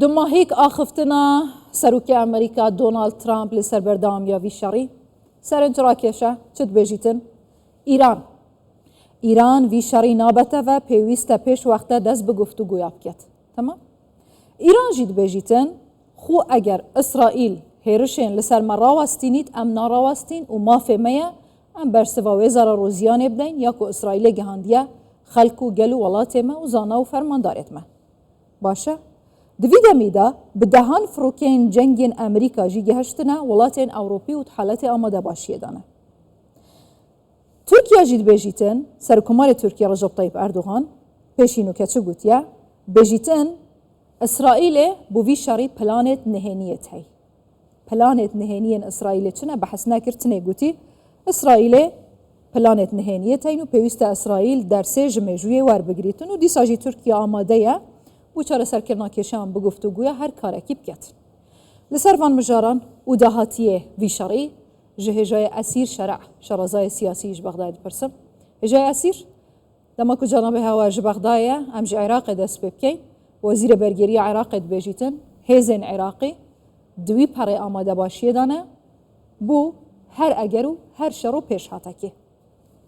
دما هيك آخفتنا سروكي أمريكا دونالد ترامب لسر بردام يا في شري سرنج راكشة چد بجيتن ایران وی شری نابته و پیوسته پیش وقته دست به گفتگو بکت. تمام؟ ایران جید بجیتن خو اگر اسرائیل هرشین لسر ما راوستینید ام ناراوستین و ما فهمیه ام برسوا وزارة روزیان بدین یا کو اسرائیل گهاندیه خلکو گلو ولات ما و زانا و فرماندارت ما. باشه؟ دویده میده بدهان فروکین جنگین امریکا جی گهشتنا ولاتین اوروپی و حالت آماده باشیه دانه. ترکیه جید بجیتن سرکمال ترکیه رجب طیب اردوغان پیشینو که چه گوتیه بجیتن اسرائیل بوی شری پلانت نهینیت هی پلانت نهینین اسرائیل چنه بحث نکرتنه گوتی اسرائیل پلانت نهینیت هی نو پیوست اسرائیل در سه جمجویه ور بگریتن و دیساجی ترکیه آماده یه بو چاره سرکرنا کشان بگفتگویه هر کارکی بکت لسر وان مجاران و دهاتیه وی شری جهجای اسیر شرازای سیاسیش بغداد برسم هجای اسیر دما کو جناب هوا بغداد ام عراق دست بکین وزیر برگری عراق بجیتن هزن عراقی دوی پر آماده باشی دانه بو هر اگرو هر شرو پیش هاتکی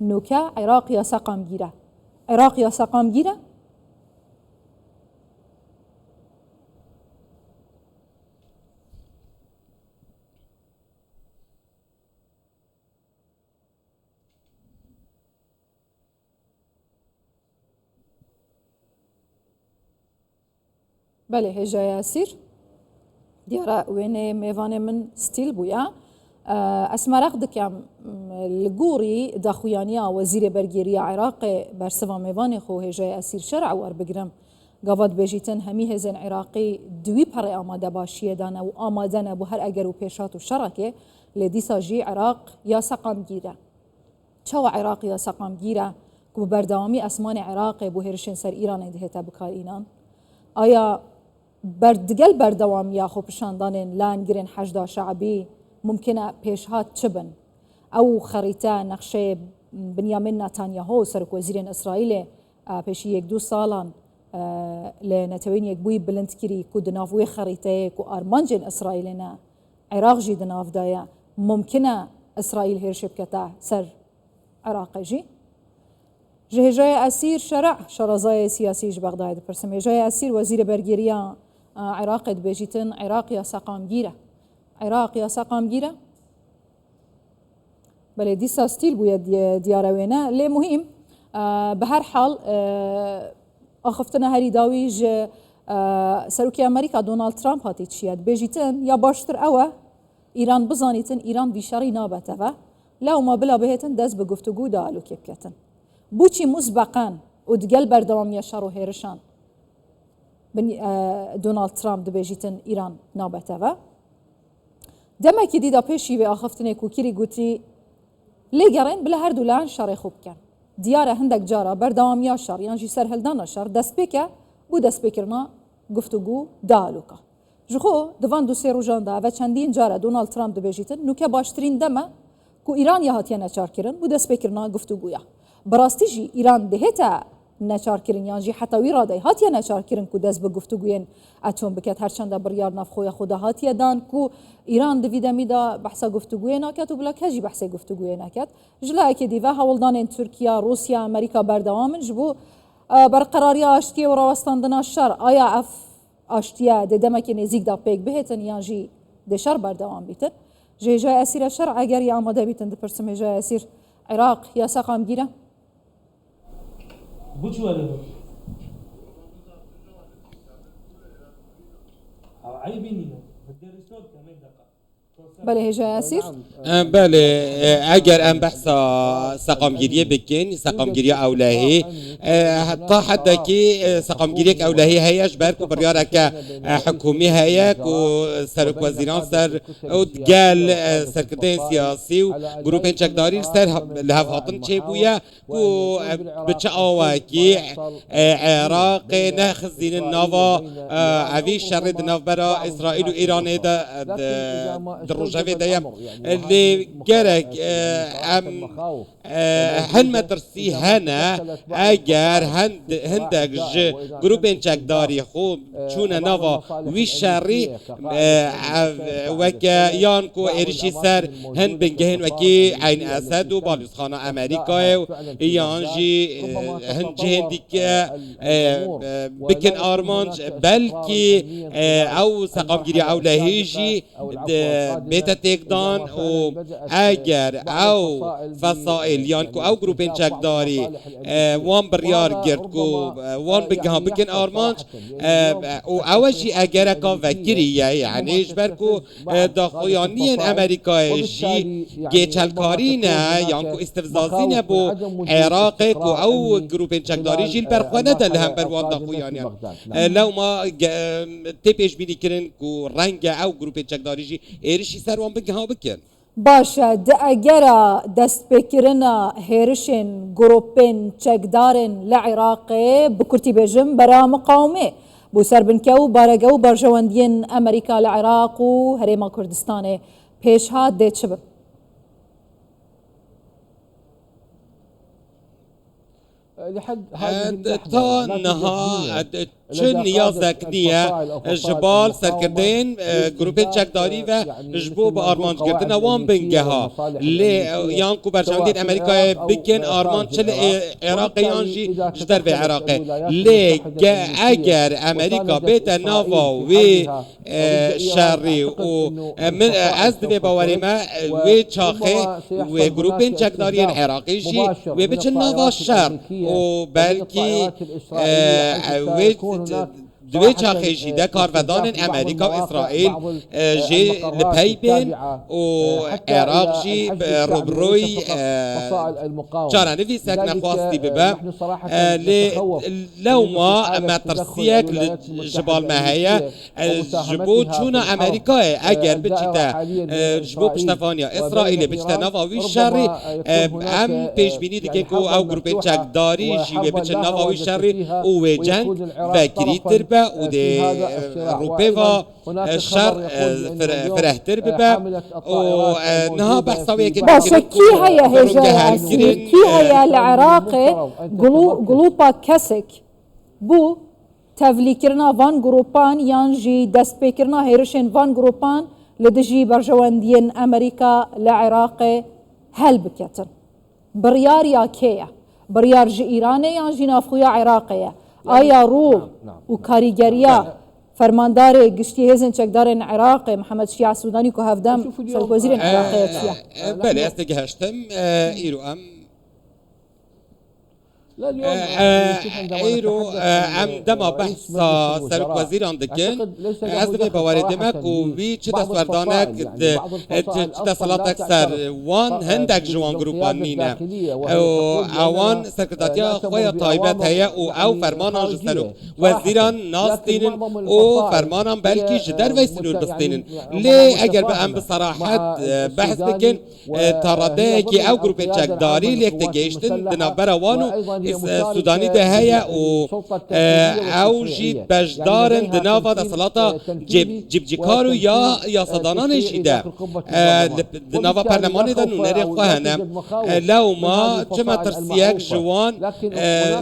نوکا عراق یا سقام گیره بله هجای اسیر دیاره وینه میوان من ستیل بویا اسمرق دکم لگوری داخویانیا وزیر برگیری عراق برسوا میوان خو هجای اسیر شرع ور بگرم گواد بجیتن همی هزن عراقی دوی پر آماده باشیه دانه و آماده نبو هر اگر و پیشات و شرکه لدیسا جی عراق یا سقام گیره چاو عراق یا سقام گیره که بردوامی اسمان عراق بو هرشن سر ایران دهتا بکار اینان آیا بردگل بردوام یا خو پشاندانن لانگرین حشدا شعبی ممکنه پیشهات چبن او خریطه نقشه بنیامین نتانیاهو سرک وزیر اسرائیل پیشی یک دو سالان لنتوین یک بوی بلند کری که دنافوی خریطه که آرمانجن اسرائیل نه عراق جی دناف دایا ممکنه اسرائیل هرشب کتا سر عراق جی جهجای اسیر شرازای سیاسیش بغداد پرسم جهجای اسیر وزیر برگیری عراق بجیتن عراق یا سقام گیره بله دیسا ستیل بوید دیاروینه لی مهم به هر حال آخفتنا هری داویج سروکی امریکا دونالد ترامپ هاتی چیاد بجیتن یا باشتر اوه ایران بزانیتن ایران بیشاری نابته و لو ما بلا بهتن دست به گفتگو دالو که بکتن بوچی مسبقا ودقل بردوام يشارو هيرشان دونالد ترامب دبيجيتن إيران نابته و دما كي ديدا بيشي و آخفتنه كوكيري قوتي ليگرين بلا هر دولان شاري خوب كان دياره هندك جارا بردوام يشار يعني جي سرهلدان شار دست بيكا بو دست بيكرنا گفتگو دالوكا جخو دوان دو سيرو جاندا و چندين جارا دونالد ترامب دبيجيتن نوكا باشترين دما كو إيران يهاتيا نچار كرن بو دست بيكرنا گفتگويا براستی جی ایران دهتا نچار کرن یان جی حتی وی راده هاتیا نچار کرن کو دست به گفتگوین اتون بکت هر چند بریار نفخوی خدا هاتیا دان کو ایران دویده میدا بحثا گفتگوی نکت و بلا کجی بحثا گفتگوی نکت جلا که دیوه هولدان ترکیه روسیا امریکا بردوامن جبو برقراری آشتی و راستاندن شر آیا اف آشتیا ددما که نزیک دا پیک بهتن یان جی د شر بردوام بیتن جای اسیر شر اگر یا آماده بیتن دپرسم جای اسیر عراق یا سقام گیره بوچو ولی عیبی نیه بدرسوب کمی دقیق بله هجای اسیر بله اگر ام بحثا سقامگیری بکن سقامگیری اولاهی تا حد کی سقامگیری اولاهی هیاش برکو بریاره که حکومی هیا کو سرک وزیران سر او گل سرکردن سیاسی و گروه چکداری سر لحاف هاتن چه بویا کو بچه آواکی عراق نخزین نوا عوی شرد نو برا اسرائیل و ایران دروجة دايم اللي جرك ام هن مدرسي هنا اگر هندك جروبين چك داري خوب چون نوا ويشاري وكا يانكو اريشي سر هن بنجهن وكي عين اسد وبالوس خانه امريكا يانجي هن جهن ديك بكن ارمانج بلكي او سقامگیری او لهيجي بيتا تيكدان و اگر او فصائل يانكو او جروبين چك داري وان بريار گردكو وان بگها بكن ارمانج و اوجي اگر اكا وكريه يعني اجبركو داخويانين امريكا جي گيچلكارينه يانكو استفزازينه بو عراق كو او جروبين چك داري جيل برخوانه دل هم بروان داخويانين لو ما تبيش بيني كرن كو رنگ او جروبين چك داري جي ايرشي سروان بگها بكن باشا د اگرا دست بکرنا هيرشن جروبين چکدارن لعراق بكرتي بجم برا مقاومه بو سربنكو بارگو برجواندين امريكا لعراق و هريما كردستان پیش ها ديت شبب لحد هذه تا نها چون نیازک نیه جبال سرکردین گروپین چکداری و جبو با آرمان کردن وان بنگه ها لی یانکو برچاندین امریکای بکن آرمان چل عراقی آنجی جدر به عراقی لی اگر امریکا بیت ناوا و شری و من از دوی باوری ما و چاخه و گروپین چکداری عراقی جی و بچن ناوا شر و بلکی و دوی چاخه جیده کارودان امریکا و اسرائیل جی لپیبین و عراق جی روبروی چارانه وی سک نخواستی ببه لو ما مترسیک جبال مهیه جبو چون امریکا اگر بچیتا جبو پشتفانیا اسرائیل بچیتا نواوی شری هم پیش بینی دیگه که او گروپین چکداری جیوه بچه نواوی شری او جنگ وکری تربه و دی روپه و شر فرهتر ببه و نها بحثاوی که باشه کی هيا هجا کی هيا العراق قلوبا كسك بو تفليكرنا فان جروبان يانجي دست بكرنا هيرشن فان جروبان لدجي برجواندين امريكا لعراق هل بكتن بريار يا كيا بريار جي ايراني يانجي نافخويا عراقيه آیا رو و کاریگریا فرماندار گشتی هزن چکدارن عراق محمد شیع سودانی که هفدم سرکوزیر عراقی چیه بله استگهشتم ایرو ام ایرو ام دما بحثا سرک وزیران دکن از دوی باوری دمک و وی چه دستوردانک چه دستالاتک سر وان هندک جوان گروپان نینه اوان سرکرداتیا خویا طایبت هیا او فرمانان جسرو وزیران ناستینن او فرمانان بلکی جدر ویسنور بستینن لی اگر به ام بصراحت بحث بکن تراده که او گروپین چکداری لیک تگیشتن دنابر وانو سودانی ده هيا و او جي بجدارن دنافا دا صلاة جيبجيكارو يا صدانان جيدا دنافا برلماني دا نونري خوهنا لو ما جمع ترسيك جوان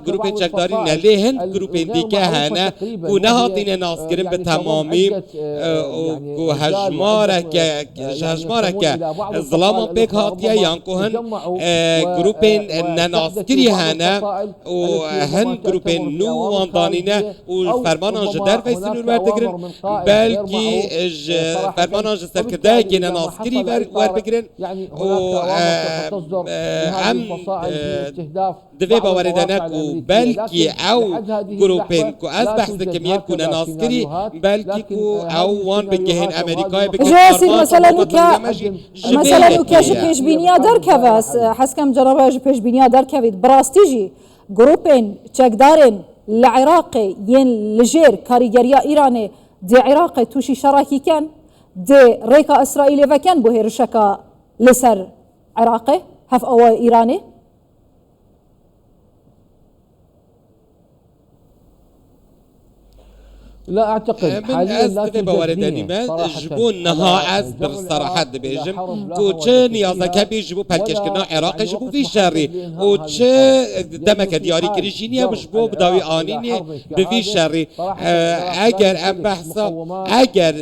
گروپين چكداري نلي هند گروپين ديكا هنا و نهاتين ناس گرن بتمامي و هجمارك ظلاما بيك هاتيا يانكو هن گروپين ناس گري هنا و هن گروپین نو واندانینه و فرمانان جدر ویسنور وردگرن بلکی فرمانان جسر کرده گینه ناسکری ور بگرن و هم دوی باوری دنک و بلکی او گروپین که از بحث کمیر کنه ناسکری بلکی که او وان بگهن امریکای بگهن جاسي مثلا که پیش بینیا در کواس حسکم جنابه پیش بینیا در کوید براستیجی جروبين چکدارن لعراق ين لجير كاريجريا ايراني دي عراق توشي شراكي كان دي ريكا اسرائيلي فكان بو هيرشكا لسر عراقي هف او ايراني لا اعتقد من حاليا از لا دبی باورد توجد دنیمه صراحة جبون نها على از بر جر صراحت العراق إلى دبیجم حرب لا کو هو چه يكفي نیازه فيها که بیش بو پلکش ولا کنا عراق يعني جبو وقت فی شری محدد لإنهاء و هذه چه الحرب. دمک لأنه في دیاری حال کریشینیه جر بش بو بداوی العراق إلى آنینی حرب بفی كهذا شری صراحة العراق لا اگر ام يمتلك بحثا مقومات اگر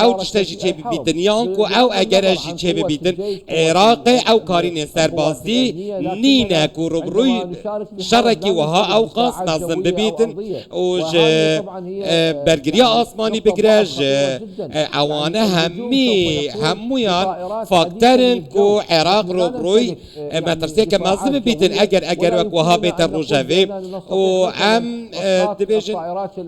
او المشاركة جشتجی في چه الحرب. بیتن یان کو بغض او اگر النظر جی عن چه قوة بیتن الجيش، قوة عراق او کارین القوات سربازی الأمنية، لكننا نینه کو ربروی عندما نشارك في حرب شرکی لا وها نمتلك او قاس دفاعات نظم جوية أو ببیتن أرضية. و وهذه طبعا هي برگریا يعني آسمانی نقطة ضعف بگرج خطيرة جدا. اوانه يعني الهجوم سوف يكون همویان بطائرات فاکترن حديثة کو من الجو. عراق نحن لا روبروی نمتلك يعني مترسیه که دفاعات مزه ببیتن جوية، اگر ولا وک وها يمكننا بیتر أن نقول روجاوی بأننا و نستطيع مثلاً ام إسقاط دبیجن الطائرات ال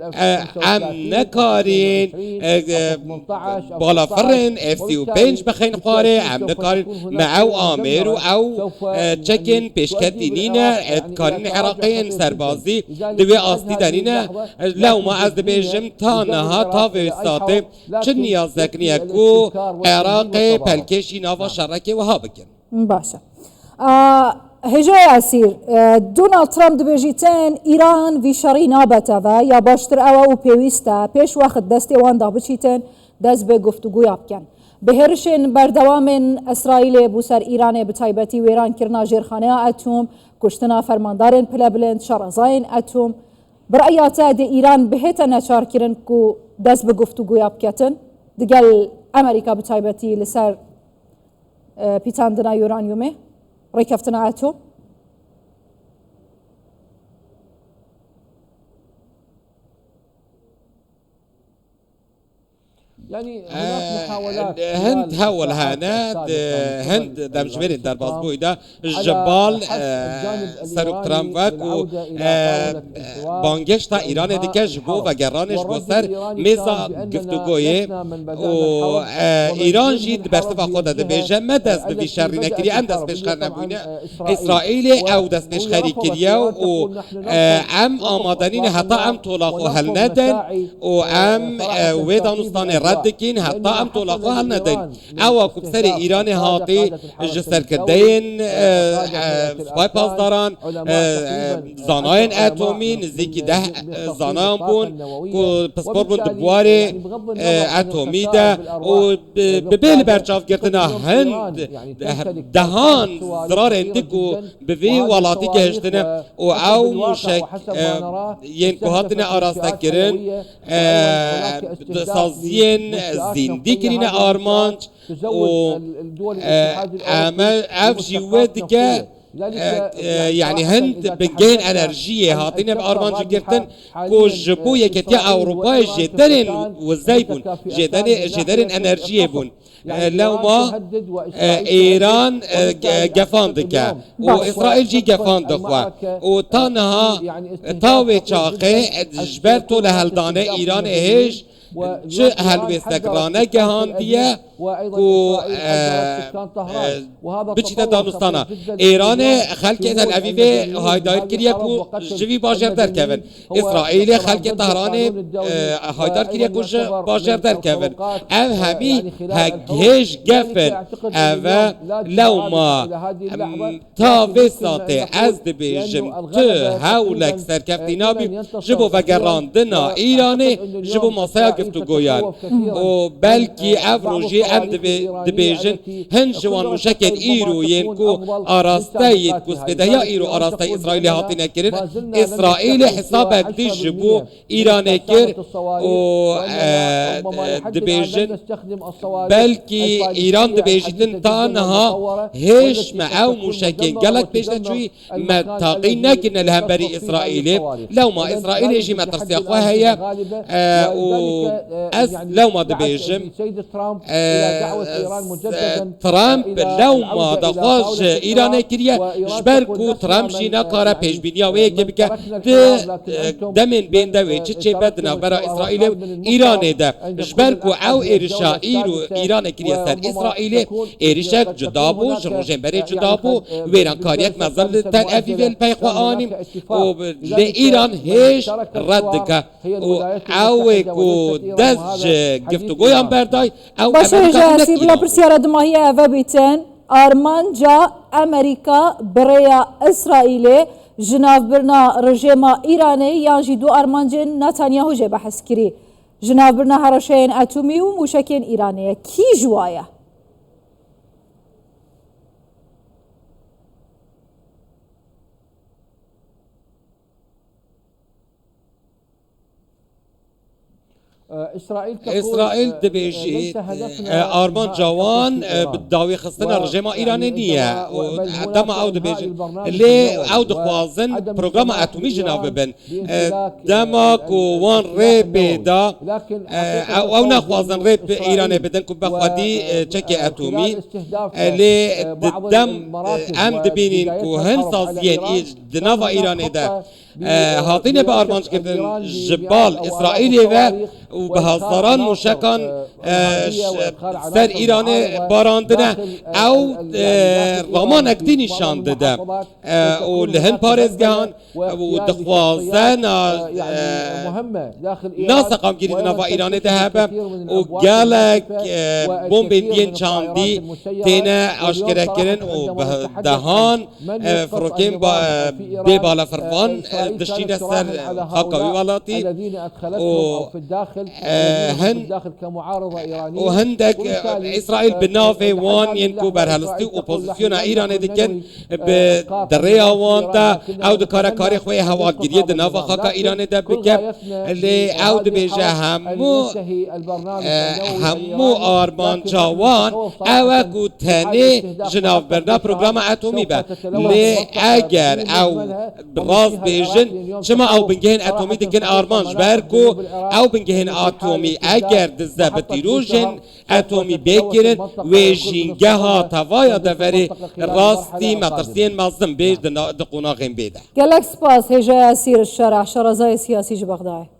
ام F-35 نکارین F-22 F-18 أو بالا 16. فرن اف سی و پنج بخین خاره ام سوف نکارین يكون هناك معو قوة آمر و مدمرة او سوف چکن يعني پیشکت تؤدي دینینه بالعراق يعني کارین إلى تراجع عراقین خطير سربازی جداً. لذلك دوی لحد آستی هذه دانینه اللحظة لو لا ما از توجد دبیجم نية تا لجر نها تا العراق إلى أي ویستاته حرب، چه لكن نیاز يكفي دکنیه کو الاستذكار والتنبيه عراق والتضامن. پلکشی ناوا شرکه و ها بکن باشە هێژای ئاسیر دۆناڵد ترامپ دەبێژیتن ئیران ویشەڕی نابەتەوە یا باشتر ئەوە و پێویستە پێش وەخت دەستێواندا بچیتن دەست بێ گفتوگویا بکەن بەهێرشێن بەردەوامن ئەسرائیلێ بوو سەر ئیرانێ بتایبەتی وێرانکردنا ژێرخانەیە ئەتۆم کوشتنا فەرماندارên پلە بلند شەڕەزایên ئەتۆم برأياتا دي إيران بهتا نشاركرن كو دەست بە گفتوگویا بکەتن دگەل ئەمریکا بتایبەتی لەسەر پیتاندنا یۆرانیومێ ڕێکەفتنا ئەتۆم يعني هناك محاولات هند هول هانات هند دمجمرين در بازبوي ده جبال سروك ترامپ و بانگش تا ایران دیگه جبو و گرانش گستر میزا گفتگوی و ایران جید برسفا خود ده بیجه ما دست بوی شری نکری ام دست بیش خر نبوینه اسرائیل او دست بیش خری کریه و ام آمادنین حتی ام طلاقو هل ندن و ام ویدانستان رد دکین حتی ام طلاقو هل ندن او کبسر ایران هاتی جسر کردین سپای پاسداران زاناین اتمی نزدیکی 10 زانان بون که پسپور بون دبوار اتمی ده و ببیل برچاف گردنا هند دهان زرار اندک و بوی ولاتی گهشتنه و او موشک ین که هاتنه آراسته کرن سازین زندی کرین آرمانج و اف جیوه دیگه يعني هند بنجين انرجيه هاطين بارمانج جرتن كو جبو يكتيا اوروبا جدرن وزايبون جدرن انرجيه بون لو ما ايران جفان دكا واسرائيل جي جفان دخوا وطانها طاوي شاقي جبرتو لهلدانه ايران ايش چه هلوستگرانه گهاندیه و بچیده دانستانه ایران خلق تل اویو هایدار کریه کو جوی باجر در کون اسرائیل خلق تهران هایدار کریه کو باجر در کون او همی هگهش گفن او لو ما تا وساته از دبیجم تو هولک سرکفتینا بیم جبو وگراندنا ایرانی جبو ماسایا گفتو گویان و بلکی افروجی ام دبیجن هن جوان مشکل ایرو ین کو آراسته ید کسبده یا ایرو آراسته اسرائیل هاتی نکرن اسرائیل حساب اکتی جبو ایران کر و دبیجن بلکی ایران دبیجن تانها هش معو مشکل گلک پیشتن جوی متاقی نکنه لهم بری اسرائیل لو ما اسرائیل ایجی مترسیقوه هیا و از لو ما دبيجم ترامب لو ما دخواش ايران كريا جبركو ترامب جينا كارا پیش بینیا و یک بکه دمن بین دوی چه بدنا برا اسرائیل ایران ده جبركو او ارشا ایران كريا سر اسرائیل ارشا جدا بو جروجن بری جدا بو ویران کاریک مزل تل اویو الپیخو آنیم و لإيران هیش رد که او کو دز گفتگویان بردای او باشه جاسی بلا پرسیاره دماهی اوه بیتن آرمانجا امریکا بریا اسرائیل جناف برنا رژیم ایرانی یان جی دو آرمانجن نتانیاهو جه بحث کری جنابرنا هەڕەشەیەن ئەتومی و موشکێن ئیرانەیە کی ژوایە؟ إسرائيل دبيجي أرمان جوان بالداوي خصنا رجيم إيراني نية ودما أو دبيجي اللي أو دخوازن برنامج أتومي جناب بن دما كوان ريب دا أو نخوازن ريب إيراني بدن كبخدي تشكي أتومي اللي دم أم دبينين كوهن سازين دنافا إيراني دا هاتين بأرمانش كردن جبال إسرائيلي وبهزاران مشكان سر إيراني باراندنا أو رامان اكدي نشان دده ولهن بارزگهان ودخوازن ناسقام گیری نفا إيراني دهبه وقالك بومبين دين چاندي تينا اشكره کرن وبهدهان فروكين ببالا فرفان دشتين سر خاكوي والاتي في الداخل الداخل كمعارضه ايرانيه وهندك اسرائيل بالنافي وان ينكو برهلستي اوبوزيسيون ايران دكن بدريا وانتا او دكارا كاري خوي هواد گيري دنافا خاكا ايران ده بك اللي او دبيجا همو ارمان جوان او كوتاني جناب برنا برنامج اتومي با لي اگر او راز بيجن شما او بنجهن اتومي دكن ارمانج بركو او بنجهن اتومي اگر دزده بتيروجن اتومي بكرن ويجينجه ها توايا دفري راستي مدرسين مازم بيج دقونا غين بيده قالك سباس هجا سير الشارع شرزاي سياسي بغداد